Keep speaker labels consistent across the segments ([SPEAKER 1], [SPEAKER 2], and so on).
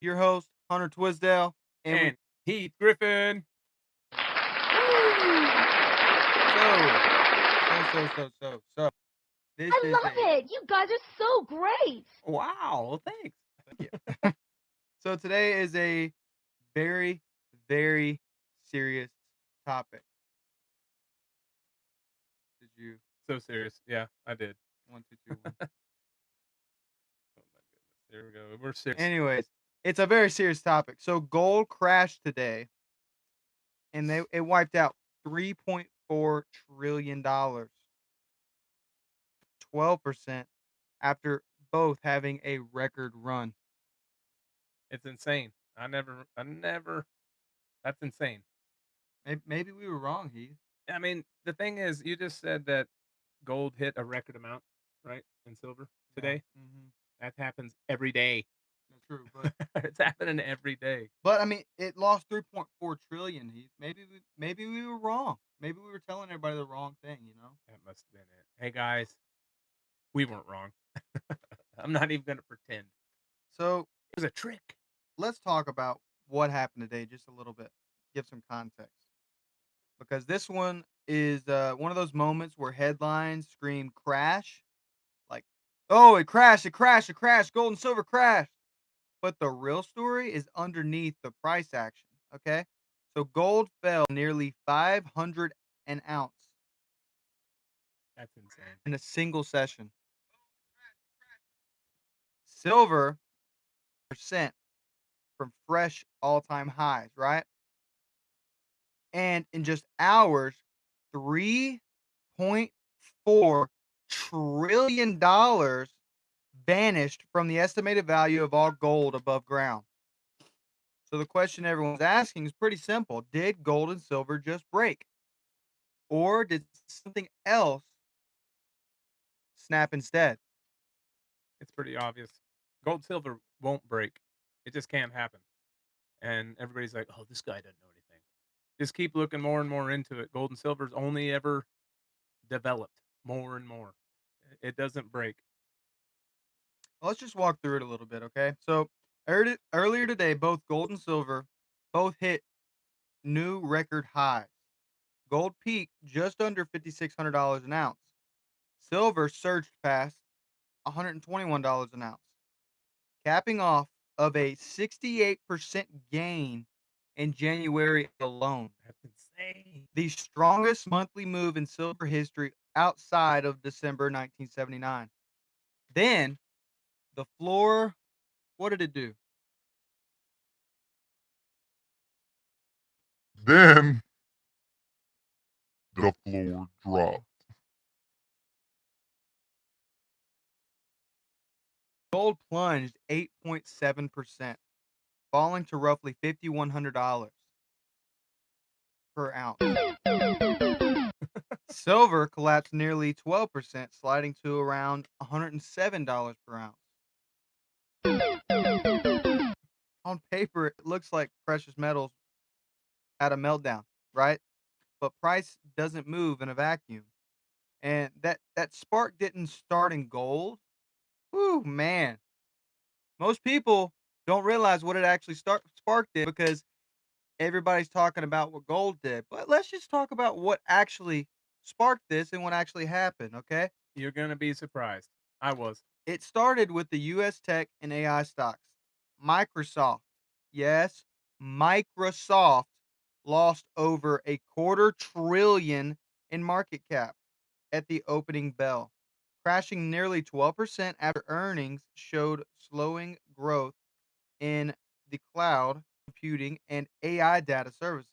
[SPEAKER 1] Your host, Hunter Twisdale, and we
[SPEAKER 2] And Heath Griffin.
[SPEAKER 1] woo! So. This
[SPEAKER 3] I
[SPEAKER 1] is
[SPEAKER 3] love it. You guys are so great.
[SPEAKER 2] Wow, well, thanks.
[SPEAKER 1] thank you. So today is a very, very serious topic. Did you
[SPEAKER 2] So serious. Yeah, I did.
[SPEAKER 1] 1, 2, 2, 1?
[SPEAKER 2] Oh my goodness. There we go. We're serious.
[SPEAKER 1] Anyways, it's a very serious topic. So gold crashed today, and it wiped out $3.4 trillion, 12% after both having a record run.
[SPEAKER 2] It's insane. I never that's insane.
[SPEAKER 1] Maybe we were wrong, Heath.
[SPEAKER 2] I mean, the thing is, you just said that gold hit a record amount, right? In silver
[SPEAKER 1] Yeah.
[SPEAKER 2] today. That happens every day.
[SPEAKER 1] That's true, but
[SPEAKER 2] It's happening every day.
[SPEAKER 1] I mean, it lost 3.4 trillion. Heath. Maybe we were wrong. Maybe we were telling everybody the wrong thing.
[SPEAKER 2] That must have been it. Hey guys, we weren't wrong. I'm not even gonna pretend.
[SPEAKER 1] So
[SPEAKER 2] It was a trick.
[SPEAKER 1] let's talk about what happened today just a little bit. Give some context because this one is one of those moments where headlines scream crash, like, oh, it crashed, it crashed, it crashed, gold and silver crashed. But the real story is underneath the price action. Okay, so gold fell nearly 500 an ounce
[SPEAKER 2] That's insane.
[SPEAKER 1] in a single session. Silver percent from fresh all-time highs, right? And in just hours, $3.4 trillion vanished from the estimated value of all gold above ground. So the question everyone's asking is pretty simple. Did gold and silver just break? Or did something else snap instead?
[SPEAKER 2] It's pretty obvious. Gold, silver won't break. It just can't happen. And everybody's like, "Oh, this guy doesn't know anything." Just keep looking more and more into it. Gold and silver's only ever developed more and more. It doesn't break.
[SPEAKER 1] Let's just walk through it a little bit, okay? So earlier today, both gold and silver both hit new record highs. Gold peaked just under $5,600 an ounce. Silver surged past $121 an ounce, capping off of a 68% gain in January alone.
[SPEAKER 2] That's insane.
[SPEAKER 1] The strongest monthly move in silver history outside of December 1979. Then the floor, what did it do?
[SPEAKER 4] Then the floor dropped.
[SPEAKER 1] Gold plunged 8.7%, falling to roughly $5,100 per ounce. Silver collapsed nearly 12%, sliding to around $107 per ounce. On paper, it looks like precious metals had a meltdown, right? But price doesn't move in a vacuum. And that spark didn't start in gold. Whew, man. Most people don't realize what it actually sparked it because everybody's talking about what gold did. But let's just talk about what actually sparked this and what actually happened, okay?
[SPEAKER 2] You're gonna be surprised. I was.
[SPEAKER 1] It started with the US tech and AI stocks. Microsoft, yes, Microsoft lost over a quarter trillion in market cap at the opening bell, crashing nearly 12% after earnings showed slowing growth in the cloud computing and AI data services.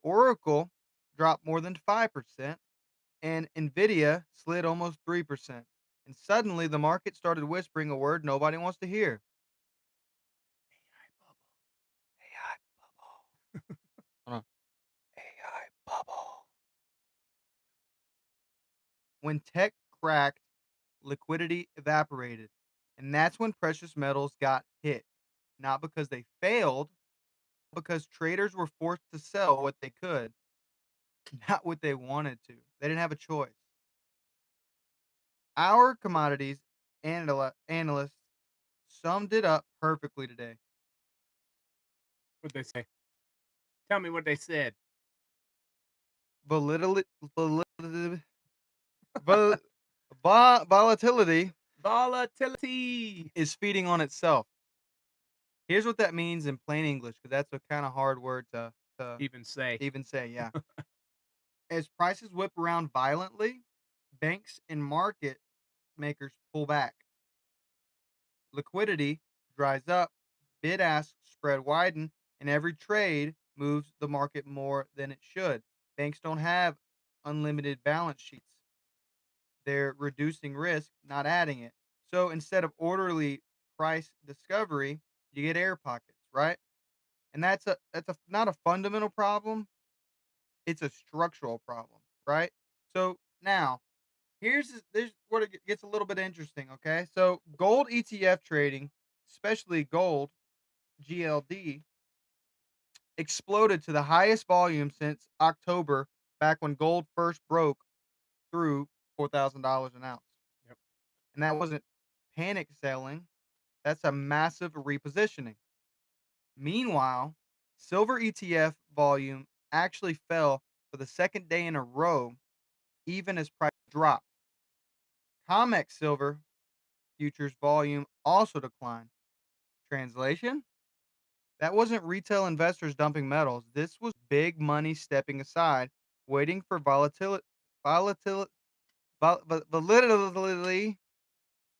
[SPEAKER 1] Oracle dropped more than 5%, and Nvidia slid almost 3%. And suddenly the market started whispering a word nobody wants to hear. AI bubble. Hold on. AI bubble. When tech cracked, liquidity evaporated. And that's when precious metals got hit. Not because they failed, because traders were forced to sell what they could, not what they wanted to. They didn't have a choice. Our commodities analysts summed it up perfectly today.
[SPEAKER 2] What'd they say? Tell me what they said.
[SPEAKER 1] Volatility, volatility
[SPEAKER 2] Volatility.
[SPEAKER 1] is feeding on itself. Here's what that means in plain English, because that's a kind of hard word to
[SPEAKER 2] Even say.
[SPEAKER 1] even say. Yeah. As prices whip around violently, banks and market makers pull back. Liquidity dries up, bid ask spread widen, and every trade moves the market more than it should. Banks don't have unlimited balance sheets. They're reducing risk, not adding it. So instead of orderly price discovery, you get air pockets, right? And that's not a fundamental problem, it's a structural problem, right? So now there's where it gets a little bit interesting, okay? So gold ETF trading, especially gold GLD, exploded to the highest volume since October, back when gold first broke through $4,000 an ounce.
[SPEAKER 2] Yep.
[SPEAKER 1] And that wasn't panic selling, that's a massive repositioning. Meanwhile, silver ETF volume actually fell for the second day in a row, even as price dropped. COMEX silver futures volume also declined. Translation? That wasn't retail investors dumping metals. This was big money stepping aside, waiting for volatility, volatility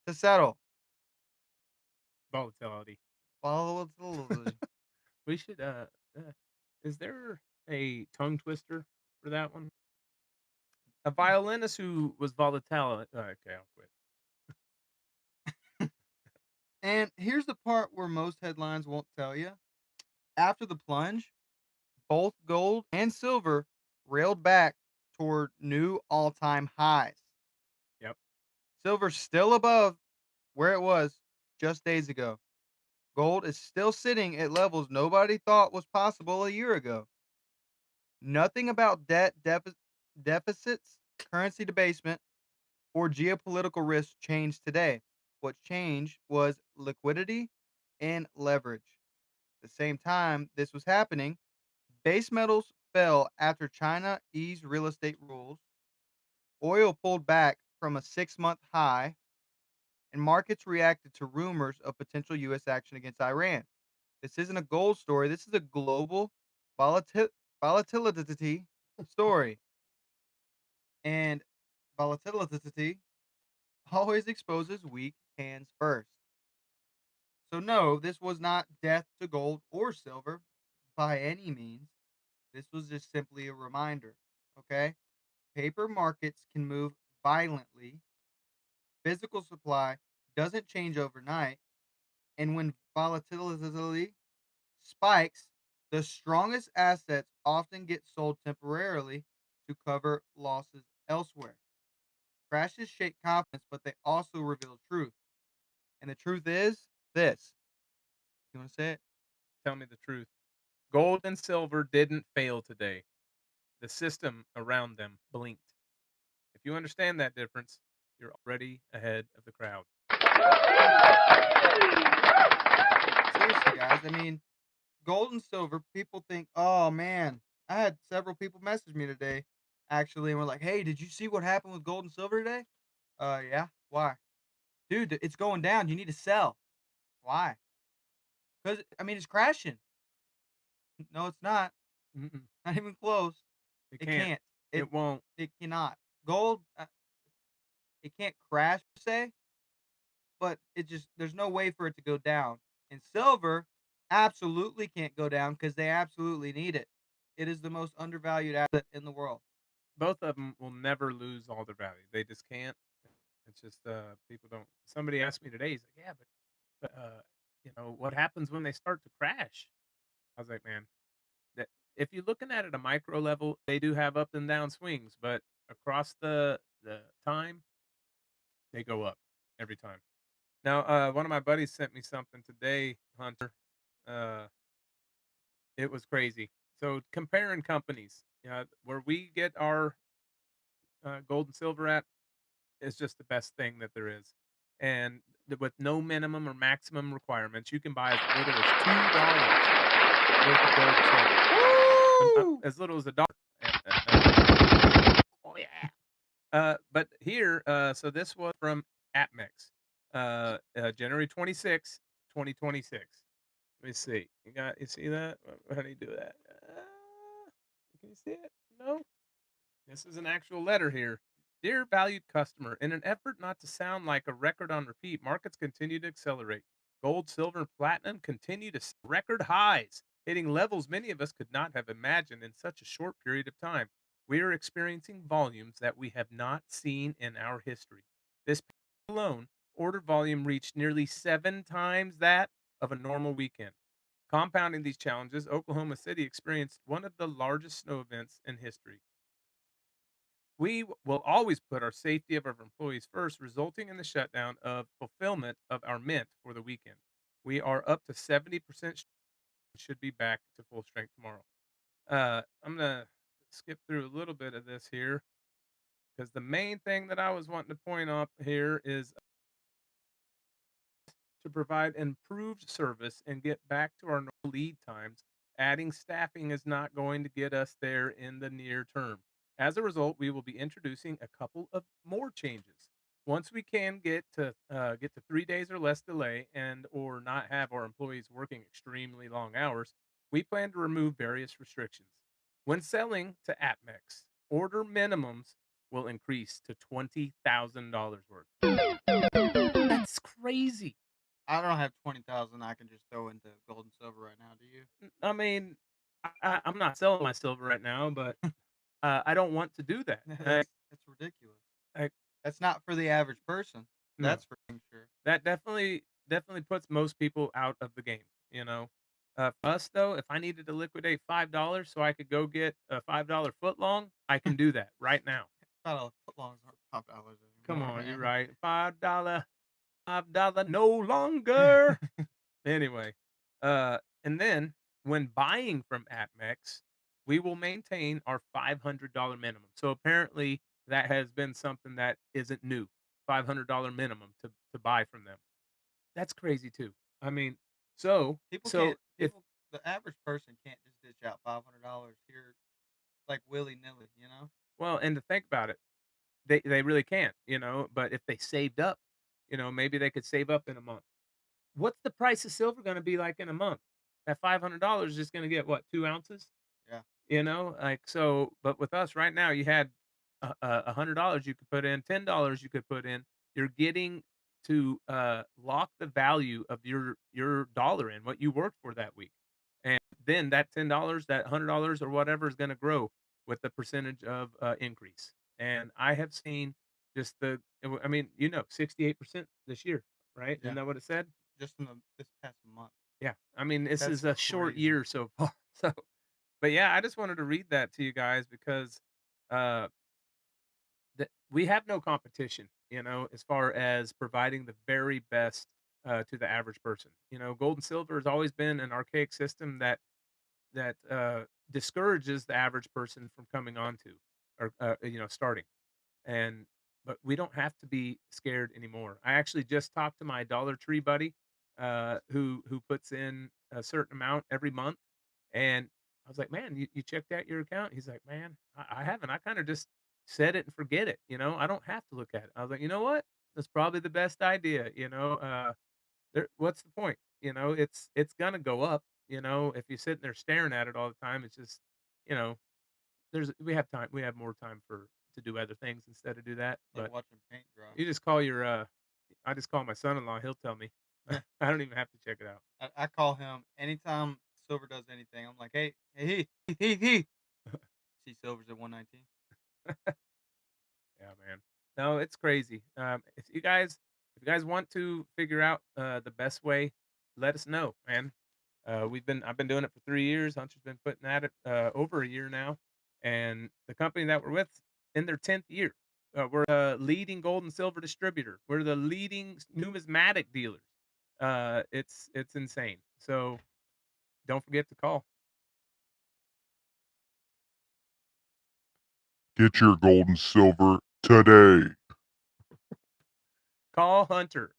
[SPEAKER 1] to settle.
[SPEAKER 2] Volatility.
[SPEAKER 1] Volatility.
[SPEAKER 2] We should. Is there a tongue twister for that one? A violinist who was volatile. Okay, I'll quit.
[SPEAKER 1] And here's the part where most headlines won't tell you. After the plunge, both gold and silver railed back toward new all-time highs.
[SPEAKER 2] Yep.
[SPEAKER 1] Silver's still above where it was just days ago. Gold is still sitting at levels nobody thought was possible a year ago. Nothing about deficits, currency debasement, or geopolitical risks changed today. What changed was liquidity and leverage. At the same time this was happening, base metals fell after China eased real estate rules, oil pulled back from a 6-month high, and markets reacted to rumors of potential U.S. action against Iran. This isn't a gold story. This is a global volatility story. And volatility always exposes weak hands first. So, no, this was not death to gold or silver by any means. This was just simply a reminder. Okay? Paper markets can move violently, physical supply doesn't change overnight, and when volatility spikes, the strongest assets often get sold temporarily to cover losses elsewhere. Crashes shake confidence, but they also reveal truth. And the truth is this. You want to say it?
[SPEAKER 2] Tell me the truth. Gold and silver didn't fail today. The system around them blinked. If you understand that difference, you're already ahead of the crowd.
[SPEAKER 1] Seriously, guys. I mean, gold and silver, people think, oh man, I had several people message me today, actually, and were like, hey, did you see what happened with gold and silver today? Yeah. Why? Dude, it's going down. You need to sell. Why? Because, I mean, it's crashing. No, it's not.
[SPEAKER 2] Mm-mm.
[SPEAKER 1] Not even close.
[SPEAKER 2] It
[SPEAKER 1] It
[SPEAKER 2] can't.
[SPEAKER 1] can't.
[SPEAKER 2] It won't.
[SPEAKER 1] It cannot. Gold, it can't crash per se, but there's no way for it to go down. And silver absolutely can't go down because they absolutely need it. It is the most undervalued asset in the world.
[SPEAKER 2] Both of them will never lose all their value. They just can't. It's just people don't. Somebody asked me today. He's like, "Yeah, but what happens when they start to crash?" I was like, "Man, that if you're looking at it at a micro level, they do have up and down swings, but across the time, they go up every time." Now, one of my buddies sent me something today, Hunter. Uh, it was crazy. So comparing companies, where we get our gold and silver at is just the best thing that there is, and with no minimum or maximum requirements, you can buy as little as $2. worth of gold and silver.
[SPEAKER 1] Woo!
[SPEAKER 2] As little as $1. Oh yeah. But here, so this was from APMEX, January 26, 2026. Let me see. You see that? How do you do that? Can you see it? No. This is an actual letter here. Dear valued customer, in an effort not to sound like a record on repeat, markets continue to accelerate. Gold, silver, and platinum continue to record highs, hitting levels many of us could not have imagined in such a short period of time. We are experiencing volumes that we have not seen in our history. This past alone, order volume reached nearly 7 times that of a normal weekend. Compounding these challenges, Oklahoma City experienced one of the largest snow events in history. We will always put our safety of our employees first, resulting in the shutdown of fulfillment of our mint for the weekend. We are up to 70% should be back to full strength tomorrow. I'm gonna skip through a little bit of this here because the main thing that I was wanting to point up here is to provide improved service and get back to our normal lead times. Adding staffing is not going to get us there in the near term. As a result, we will be introducing a couple of more changes. Once we can get to 3 days or less delay and or not have our employees working extremely long hours, we plan to remove various restrictions. When selling to AppMex, order minimums will increase to $20,000 worth. That's crazy.
[SPEAKER 1] I don't have 20,000 I can just throw into gold and silver right now, do you?
[SPEAKER 2] I mean, I'm not selling my silver right now, but I don't want to do that.
[SPEAKER 1] That's ridiculous.
[SPEAKER 2] I
[SPEAKER 1] That's not for the average person.
[SPEAKER 2] No.
[SPEAKER 1] That's for dang sure.
[SPEAKER 2] That definitely puts most people out of the game. For us though, if I needed to liquidate $5 so I could go get a $5 foot long, I can do that right now.
[SPEAKER 1] $5 footlongs aren't $5
[SPEAKER 2] Come
[SPEAKER 1] anymore,
[SPEAKER 2] on, you're
[SPEAKER 1] man.
[SPEAKER 2] right. $5 no longer. Anyway, and then when buying from AppMex, we will maintain our $500 minimum. So apparently that has been something that isn't new. $500 minimum to buy from them. That's crazy too. I mean, so
[SPEAKER 1] People
[SPEAKER 2] so
[SPEAKER 1] can't.
[SPEAKER 2] if
[SPEAKER 1] The average person can't just dish out $500 here like willy nilly. You know.
[SPEAKER 2] well, and to think about it, they really can't, but if they saved up, maybe they could save up in a month. What's the price of silver going to be like in a month? That $500 is just going to get what, 2 ounces?
[SPEAKER 1] Yeah.
[SPEAKER 2] Like so. But with us right now, you had $100 you could put in, $10 you could put in. You're getting to lock the value of your dollar in what you worked for that week, and then that $10, that $100 or whatever is going to grow with the percentage of increase. And I have seen just I mean, 68% this year, right?
[SPEAKER 1] Yeah.
[SPEAKER 2] Isn't that what it said?
[SPEAKER 1] Just in this past month.
[SPEAKER 2] Yeah. I mean, this
[SPEAKER 1] That's
[SPEAKER 2] is a short
[SPEAKER 1] crazy.
[SPEAKER 2] year so far. So, but yeah, I just wanted to read that to you guys because uh, we have no competition, as far as providing the very best to the average person. Gold and silver has always been an archaic system that discourages the average person from coming onto or starting. And but we don't have to be scared anymore. I actually just talked to my Dollar Tree buddy, who puts in a certain amount every month, and I was like, "Man, you checked out your account?" He's like, "Man, I haven't. I kind of just set it and forget it. I don't have to look at it." I was like, "You know what? That's probably the best idea. What's the point? It's gonna go up. If you're sitting there staring at it all the time, it's just, you know, we have time. We have more time to do other things instead of do that.
[SPEAKER 1] Like
[SPEAKER 2] But
[SPEAKER 1] watching paint dry.
[SPEAKER 2] you just call I just call my son-in-law. He'll tell me. I don't even have to check it out.
[SPEAKER 1] I call him anytime silver does anything. I'm like, hey, he. See silver's at 119.
[SPEAKER 2] Yeah, man. No, it's crazy. If you guys want to figure out the best way, let us know, man. I've been doing it for 3 years. Hunter's been putting at it over a year now, and the company that we're with in their 10th year. We're a leading gold and silver distributor. We're the leading numismatic dealers. It's insane. So don't forget to call.
[SPEAKER 4] Get your gold and silver today.
[SPEAKER 2] Call Hunter.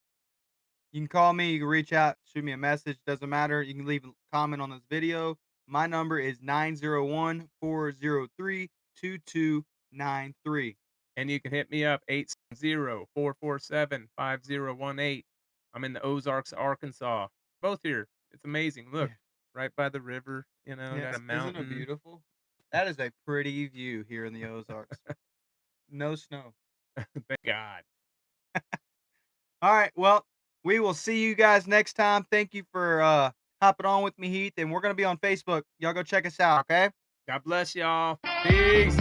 [SPEAKER 1] You can call me, you can reach out, shoot me a message, doesn't matter. You can leave a comment on this video. My number is 901-403-2293.
[SPEAKER 2] And you can hit me up 870-447-5018. I'm in the Ozarks, Arkansas. Both here. It's amazing. Look,
[SPEAKER 1] Yeah.
[SPEAKER 2] right by the river, you know, got
[SPEAKER 1] Yes,
[SPEAKER 2] a mountain.
[SPEAKER 1] isn't it beautiful? That is a pretty view here in the Ozarks. No snow.
[SPEAKER 2] Thank God.
[SPEAKER 1] All right, well, we will see you guys next time. Thank you for hopping on with me, Heath, and we're gonna be on Facebook. Y'all go check us out, okay?
[SPEAKER 2] God bless y'all. Peace.